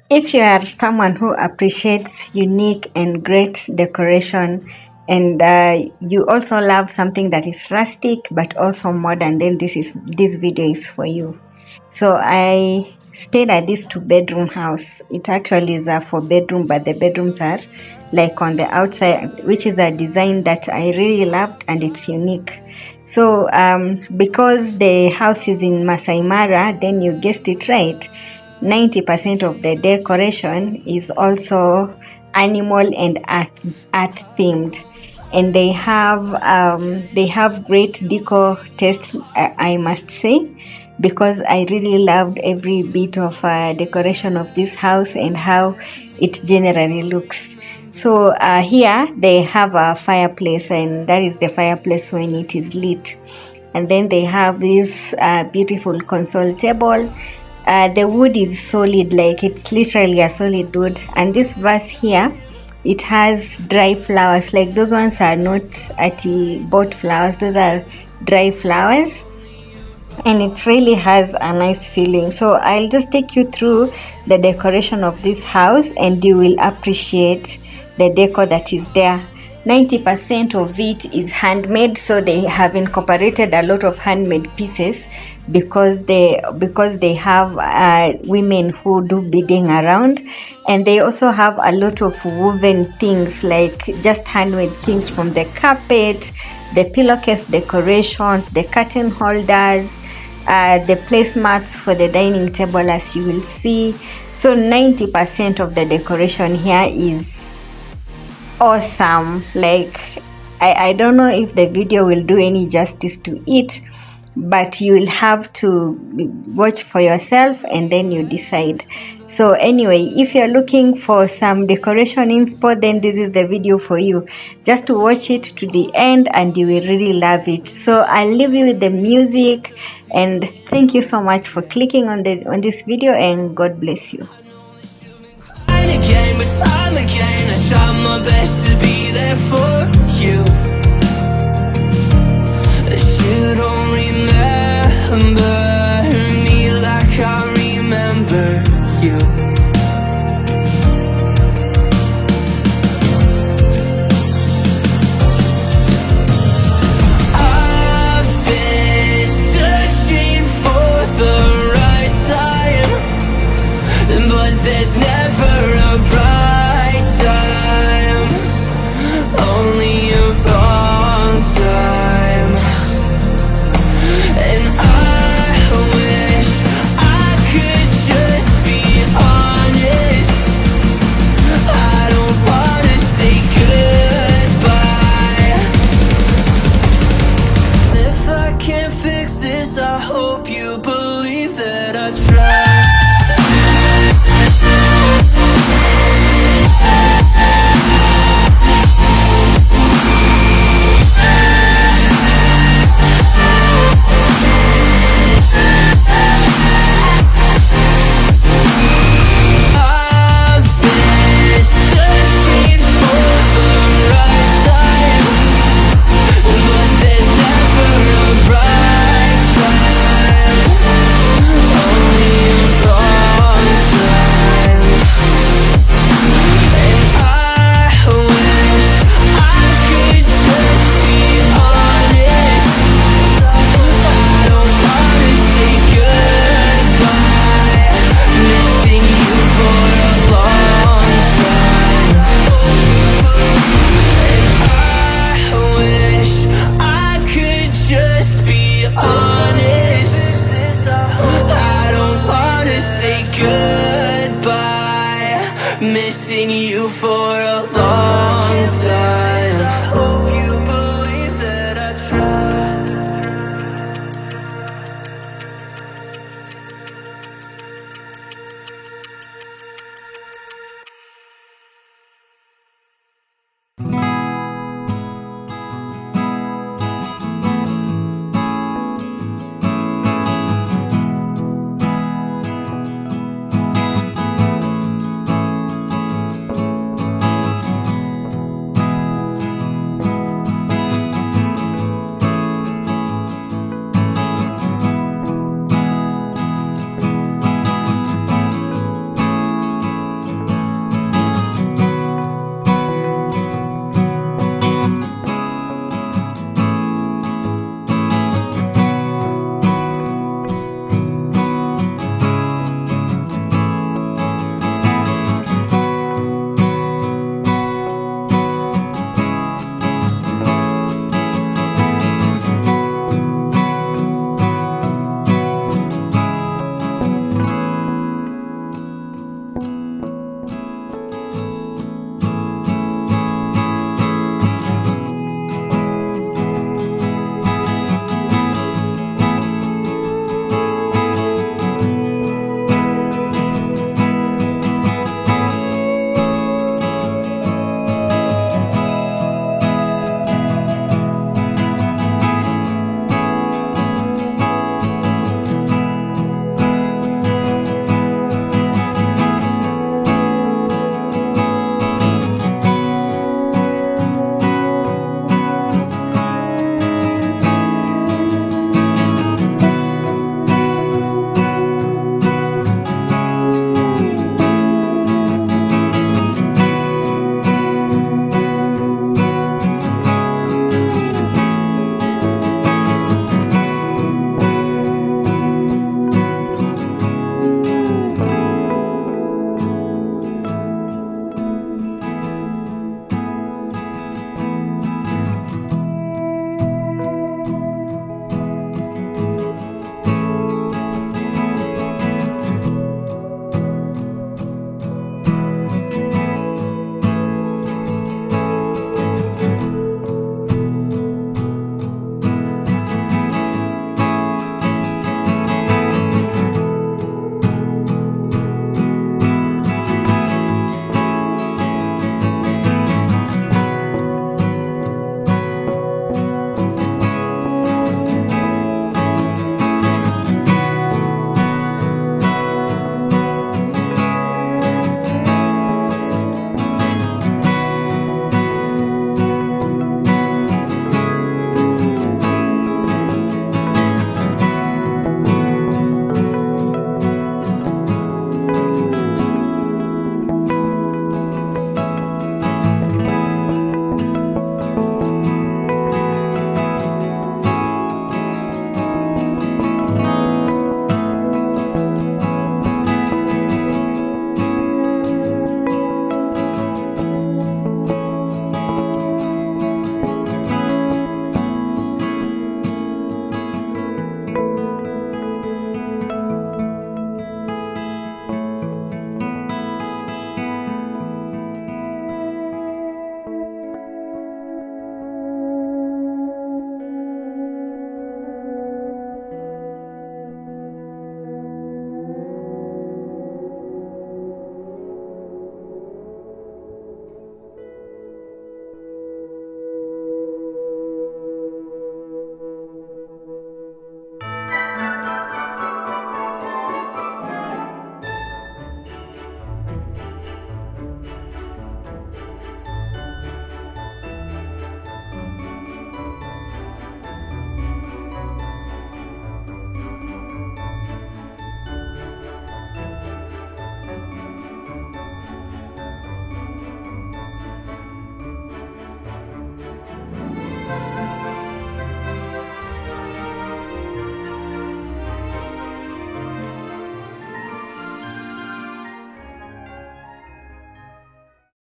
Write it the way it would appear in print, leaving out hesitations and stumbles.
If you are someone who appreciates unique and great decoration, and you also love something that is rustic but also modern, then this video is for you. So I stayed at this 2 bedroom house. It actually is a 4 bedroom, but the bedrooms are like on the outside, which is a design that I really loved and it's unique. So because the house is in Masai Mara, then you guessed it right. 90% of the decoration is also animal and earth themed, and they have great decor taste, I must say, because I really loved every bit of decoration of this house and how it generally looks. So here they have a fireplace, and that is the fireplace when it is lit. And then they have this beautiful console table. The wood is solid, like it's literally a solid wood. And this vase here, it has dry flowers. Like those ones are not bought flowers; those are dry flowers, and it really has a nice feeling. So I'll just take you through the decoration of this house, and you will appreciate the decor that is there. 90% of it is handmade, so they have incorporated a lot of handmade pieces because they have women who do beading around, and they also have a lot of woven things, like just handmade things, from the carpet, the pillowcase decorations, the curtain holders, the placemats for the dining table, as you will see. So 90% of the decoration here is awesome. Like I don't know if the video will do any justice to it, but you will have to watch for yourself and then you decide. So anyway, if you're looking for some decoration inspo, then this is the video for you. Just watch it to the end and you will really love it. So I'll leave you with the music, and thank you so much for clicking on this video, and God bless you. Again, but time again, I try my best to be there for you. You don't remember me like I remember you. I've been searching for the right time, but there's never a right time, only a wrong time. And I wish I could just be honest. I don't wanna say goodbye. If I can't fix this, I hope you believe that I tried. Missing you for a long time.